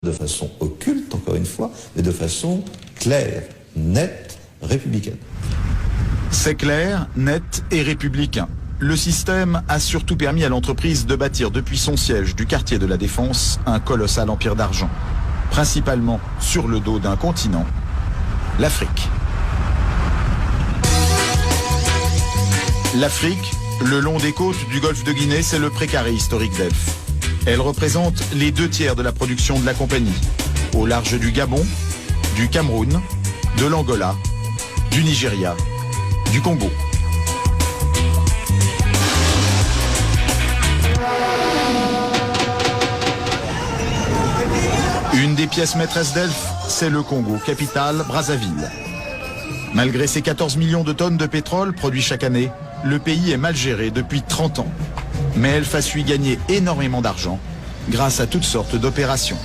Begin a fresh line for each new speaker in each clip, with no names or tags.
De façon occulte, encore une fois, mais de façon claire, nette, républicaine.
C'est clair, net et républicain. Le système a surtout permis à l'entreprise de bâtir depuis son siège du quartier de la Défense un colossal empire d'argent, principalement sur le dos d'un continent, l'Afrique. L'Afrique, le long des côtes du golfe de Guinée, c'est le précaré historique d'Elf. Elle représente les 2/3 de la production de la compagnie, au large du Gabon, du Cameroun, de l'Angola, du Nigeria, du Congo. Une des pièces maîtresses d'Elf, c'est le Congo, capitale Brazzaville. Malgré ses 14 millions de tonnes de pétrole produits chaque année, le pays est mal géré depuis 30 ans. Mais Elf a su gagner énormément d'argent grâce à toutes sortes d'opérations.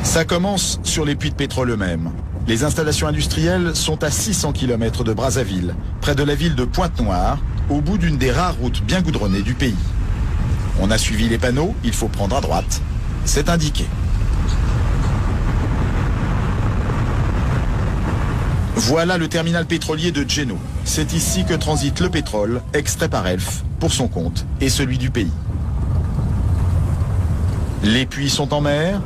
Ça commence sur les puits de pétrole eux-mêmes. Les installations industrielles sont à 600 km de Brazzaville, près de la ville de Pointe-Noire, au bout d'une des rares routes bien goudronnées du pays. On a suivi les panneaux, il faut prendre à droite. C'est indiqué. Voilà le terminal pétrolier de Djeno. C'est ici que transite le pétrole, extrait par Elf, pour son compte et celui du pays. Les puits sont en mer.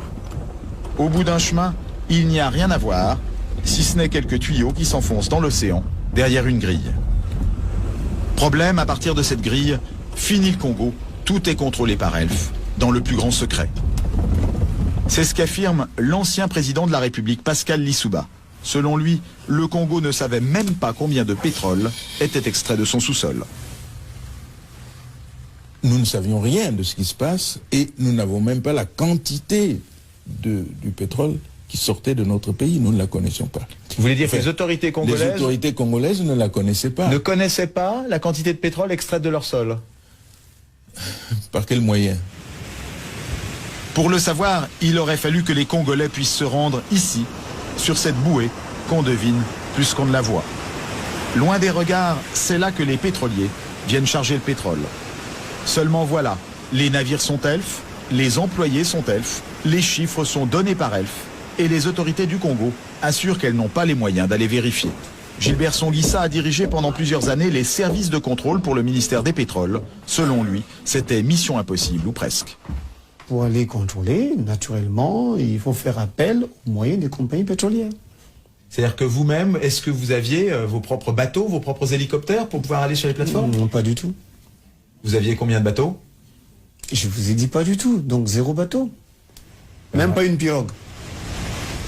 Au bout d'un chemin, il n'y a rien à voir, si ce n'est quelques tuyaux qui s'enfoncent dans l'océan, derrière une grille. Problème, à partir de cette grille, fini le Congo, tout est contrôlé par Elf, dans le plus grand secret. C'est ce qu'affirme l'ancien président de la République, Pascal Lissouba. Selon lui, le Congo ne savait même pas combien de pétrole était extrait de son sous-sol.
Nous ne savions rien de ce qui se passe et nous n'avons même pas la quantité du pétrole qui sortait de notre pays. Nous ne la connaissions pas.
Vous voulez dire que les autorités congolaises
ne la connaissaient pas.
Ne connaissaient pas la quantité de pétrole extraite de leur sol?
Par quel moyen?
Pour le savoir, il aurait fallu que les Congolais puissent se rendre ici, sur cette bouée qu'on devine plus qu'on ne la voit. Loin des regards, c'est là que les pétroliers viennent charger le pétrole. Seulement voilà, les navires sont Elf, les employés sont Elf, les chiffres sont donnés par Elf, et les autorités du Congo assurent qu'elles n'ont pas les moyens d'aller vérifier. Gilbert Songuissa a dirigé pendant plusieurs années les services de contrôle pour le ministère des Pétroles. Selon lui, c'était mission impossible, ou presque.
Pour aller contrôler, naturellement, il faut faire appel aux moyens des compagnies pétrolières.
C'est-à-dire que vous-même, est-ce que vous aviez vos propres bateaux, vos propres hélicoptères pour pouvoir aller sur les plateformes?
Non, pas du tout.
Vous aviez combien de bateaux?
Je vous ai dit pas du tout, donc 0 bateau. Même pas une pirogue.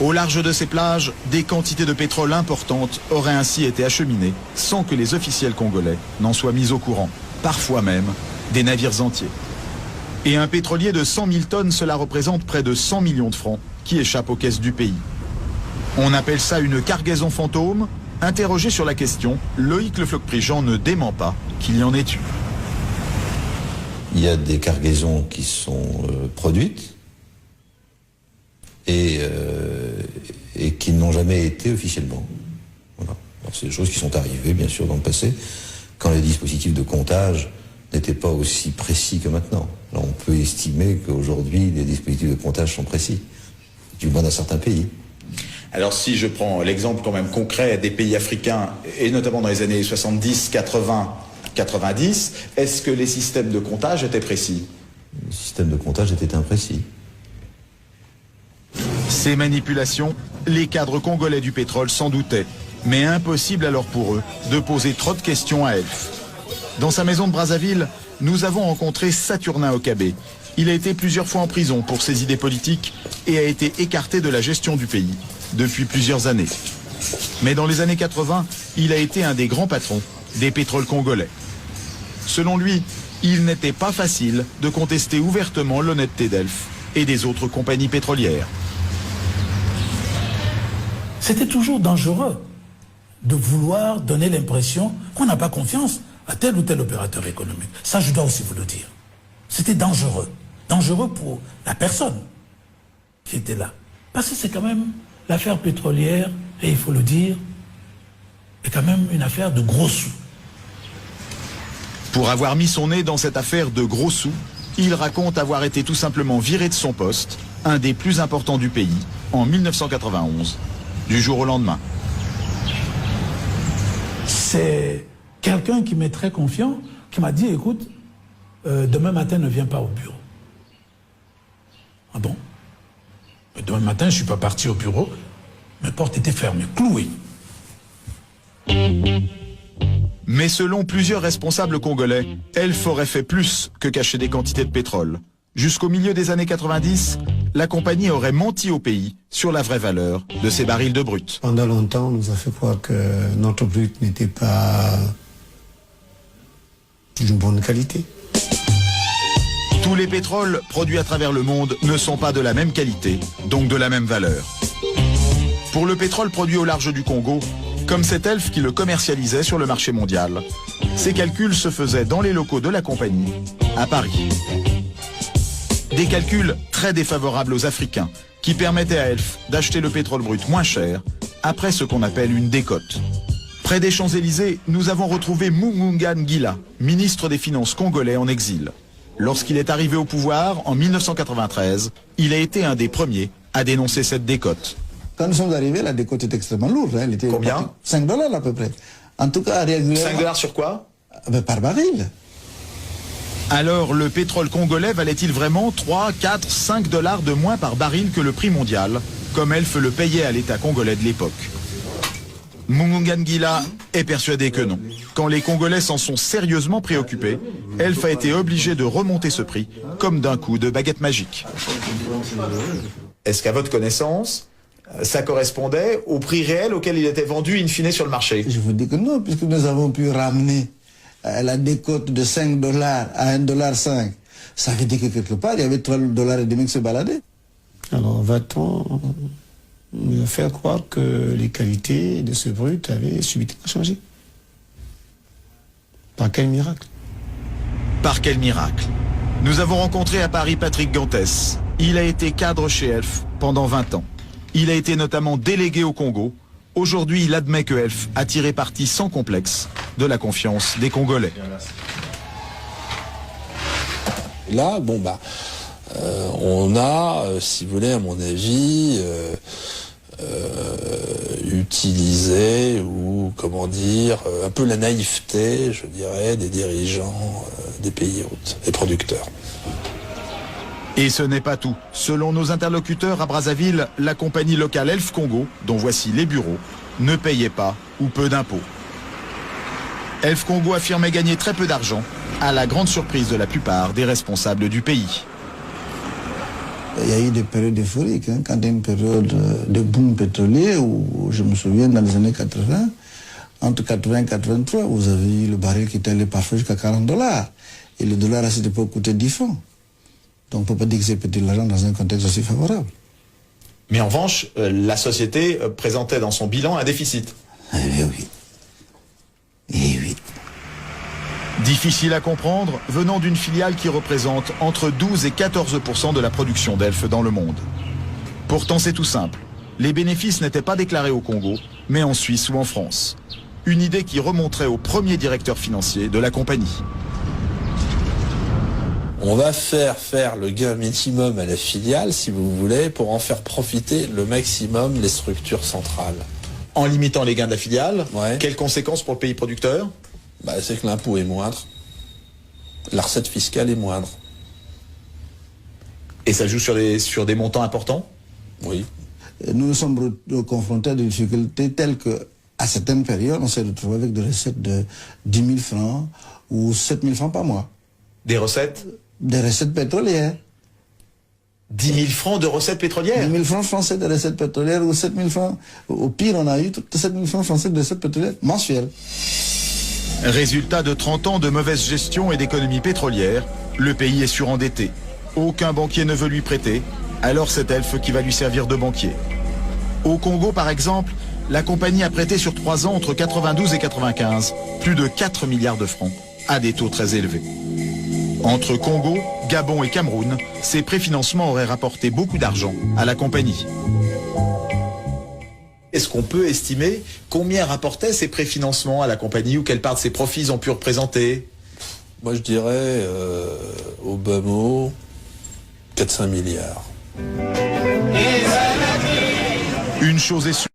Au large de ces plages, des quantités de pétrole importantes auraient ainsi été acheminées sans que les officiels congolais n'en soient mis au courant. Parfois même, des navires entiers. Et un pétrolier de 100 000 tonnes, cela représente près de 100 millions de francs qui échappent aux caisses du pays. On appelle ça une cargaison fantôme. Interrogé sur la question, Loïc Le Floch-Prigent ne dément pas qu'il y en ait eu.
Il y a des cargaisons qui sont produites et qui n'ont jamais été officiellement. Voilà. Alors, c'est des choses qui sont arrivées, bien sûr, dans le passé, quand les dispositifs de comptage n'étaient pas aussi précis que maintenant. Alors, on peut estimer qu'aujourd'hui, les dispositifs de comptage sont précis, du moins dans certains pays.
Alors si je prends l'exemple quand même concret des pays africains, et notamment dans les années 70, 80, 90, est-ce que les systèmes de comptage étaient précis?
Les systèmes de comptage étaient imprécis.
Ces manipulations, les cadres congolais du pétrole s'en doutaient. Mais impossible alors pour eux de poser trop de questions à Elf. Dans sa maison de Brazzaville, nous avons rencontré Saturnin Okabé. Il a été plusieurs fois en prison pour ses idées politiques et a été écarté de la gestion du pays depuis plusieurs années. Mais dans les années 80, il a été un des grands patrons des pétroles congolais. Selon lui, il n'était pas facile de contester ouvertement l'honnêteté d'Elf et des autres compagnies pétrolières.
C'était toujours dangereux de vouloir donner l'impression qu'on n'a pas confiance à tel ou tel opérateur économique. Ça, je dois aussi vous le dire. C'était dangereux. Dangereux pour la personne qui était là. Parce que c'est quand même l'affaire pétrolière, et il faut le dire, est quand même une affaire de gros sous.
Pour avoir mis son nez dans cette affaire de gros sous, Il raconte avoir été tout simplement viré de son poste, un des plus importants du pays, en 1991, du jour au lendemain.
C'est quelqu'un qui m'est très confiant, qui m'a dit, écoute, demain matin ne viens pas au bureau. Ah bon? Demain matin, je ne suis pas parti au bureau, mes portes étaient fermées, clouées.
Mais selon plusieurs responsables congolais, Elf aurait fait plus que cacher des quantités de pétrole. Jusqu'au milieu des années 90, la compagnie aurait menti au pays sur la vraie valeur de ces barils de brut.
Pendant longtemps, on nous a fait croire que notre brut n'était pas d'une bonne qualité.
Tous les pétroles produits à travers le monde ne sont pas de la même qualité, donc de la même valeur. Pour le pétrole produit au large du Congo, comme c'est Elf qui le commercialisait sur le marché mondial, ces calculs se faisaient dans les locaux de la compagnie, à Paris. Des calculs très défavorables aux Africains, qui permettaient à Elf d'acheter le pétrole brut moins cher, après ce qu'on appelle une décote. Près des Champs-Élysées, nous avons retrouvé Mugunga Ngila, ministre des Finances congolais en exil. Lorsqu'il est arrivé au pouvoir, en 1993, il a été un des premiers à dénoncer cette décote.
Quand nous sommes arrivés, la décote était extrêmement lourde. Elle était
Combien?
5 $ à peu près. En tout cas, régulièrement.
5 $ sur quoi?
Par baril.
Alors, le pétrole congolais valait-il vraiment 3, 4, 5 $ de moins par baril que le prix mondial, comme Elf le payait à l'État congolais de l'époque? Mugunga Ngila est persuadé que non. Quand les Congolais s'en sont sérieusement préoccupés, Elf a été obligé de remonter ce prix, comme d'un coup de baguette magique.
Est-ce qu'à votre connaissance, ça correspondait au prix réel auquel il était vendu in fine sur le marché?
Je vous dis que non, puisque nous avons pu ramener la décote de 5 $ à 1,5 $. Ça veut dire que quelque part, il y avait 3,5 $ qui se baladaient.
Alors va-t-on nous faire croire que les qualités de ce brut avaient subitement changé? Par quel miracle?
Par quel miracle? Nous avons rencontré à Paris Patrick Gantès. Il a été cadre chez Elf pendant 20 ans. Il a été notamment délégué au Congo. Aujourd'hui, il admet que Elf a tiré parti sans complexe de la confiance des Congolais.
Là, on a, si vous voulez, à mon avis, utilisé ou, un peu la naïveté, je dirais, des dirigeants des pays hôtes, des producteurs.
Et ce n'est pas tout. Selon nos interlocuteurs à Brazzaville, la compagnie locale Elf Congo, dont voici les bureaux, ne payait pas ou peu d'impôts. Elf Congo affirmait gagner très peu d'argent, à la grande surprise de la plupart des responsables du pays.
Il y a eu des périodes euphoriques, quand il y a une période de boom pétrolier, où je me souviens dans les années 80, entre 80 et 83, vous avez eu le baril qui était allé parfois jusqu'à 40 $. Et le dollar à cette époque coûtait 10 francs. Donc on ne peut pas dire que c'est petit de l'argent dans un contexte aussi favorable.
Mais en revanche, la société présentait dans son bilan un déficit.
Eh oui. Eh oui.
Difficile à comprendre, venant d'une filiale qui représente entre 12 et 14% de la production d'Elf dans le monde. Pourtant c'est tout simple. Les bénéfices n'étaient pas déclarés au Congo, mais en Suisse ou en France. Une idée qui remonterait au premier directeur financier de la compagnie.
On va faire le gain minimum à la filiale, si vous voulez, pour en faire profiter le maximum les structures centrales.
En limitant les gains de la filiale,
Ouais.
Quelles conséquences pour le pays producteur?
C'est que l'impôt est moindre, la recette fiscale est moindre.
Et ça joue sur des montants importants?
Oui.
Nous nous sommes confrontés à des difficultés telles que, à certaines périodes, on s'est retrouvé avec des recettes de 10 000 francs ou 7 000 francs par mois.
Des recettes?
Des recettes pétrolières.
10 000 francs de recettes pétrolières?
10 000 francs français de recettes pétrolières ou 7 000 francs. Au pire, on a eu 7 000 francs français de recettes pétrolières mensuelles.
Résultat de 30 ans de mauvaise gestion et d'économie pétrolière, le pays est surendetté. Aucun banquier ne veut lui prêter, alors c'est Elf qui va lui servir de banquier. Au Congo, par exemple, la compagnie a prêté sur 3 ans entre 92 et 95 plus de 4 milliards de francs, à des taux très élevés. Entre Congo, Gabon et Cameroun, ces préfinancements auraient rapporté beaucoup d'argent à la compagnie.
Est-ce qu'on peut estimer combien rapportaient ces préfinancements à la compagnie ou quelle part de ses profits ont pu représenter?
Moi je dirais au bas mot 4-5 milliards.
Une chose est sûre.